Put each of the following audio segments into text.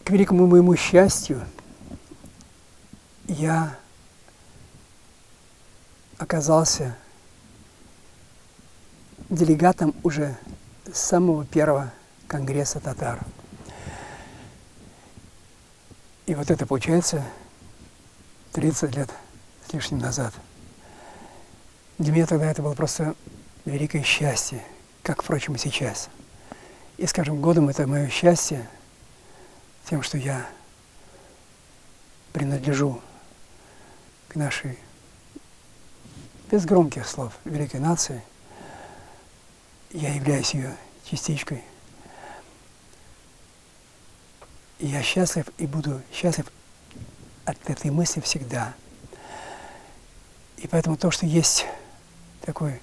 К великому моему счастью, я оказался делегатом уже с самого первого конгресса татар. И вот это получается 30 лет с лишним назад. Для меня тогда это было просто великое счастье, как, впрочем, и сейчас. И, скажем, годом это мое счастье тем, что я принадлежу к нашей, без громких слов, великой нации. Я являюсь ее частичкой. И я счастлив и буду счастлив от этой мысли всегда. И поэтому то, что есть такой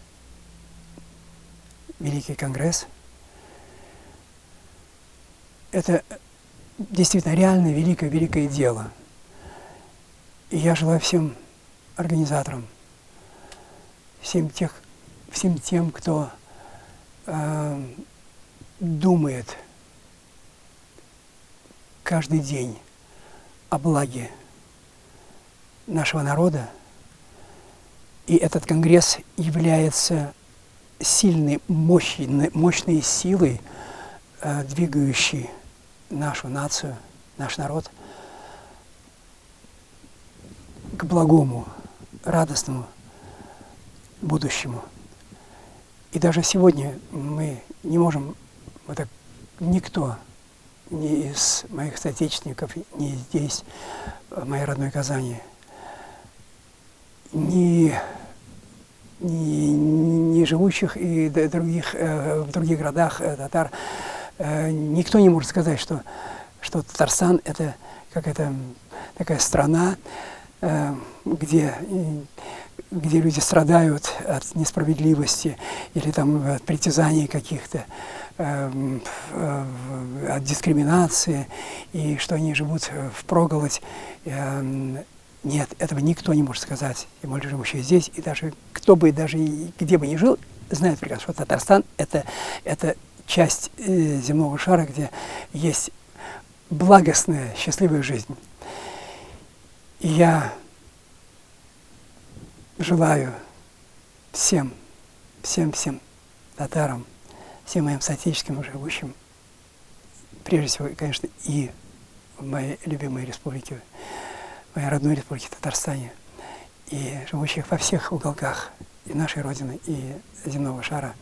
великий конгресс, это действительно реально великое дело. И я желаю всем организаторам, всем тем, кто думает каждый день о благе нашего народа, и этот конгресс является сильной, мощной силой, двигающей нашу нацию, наш народ к благому, радостному будущему. И даже сегодня мы не можем, вот так, никто, ни из моих соотечественников, ни здесь, в моей родной Казани, ни живущих и в других городах татар, никто не может сказать, что Татарстан – это какая-то такая страна, где люди страдают от несправедливости или там от притязаний каких-то, от дискриминации, и что они живут впроголодь. Нет, этого никто не может сказать, тем более живущие здесь, и даже кто бы, даже где бы ни жил, знает прекрасно, что Татарстан – это часть земного шара, где есть благостная, счастливая жизнь. И я желаю всем татарам, всем моим соотечественникам, живущим, прежде всего, конечно, и в моей любимой республике, в моей родной республике Татарстане, и живущих во всех уголках и нашей Родины, и земного шара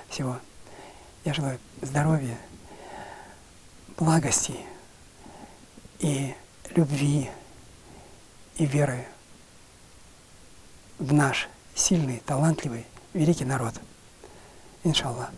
всего. Я желаю здоровья, благости и любви, и веры в наш сильный, талантливый, великий народ. Иншаллах.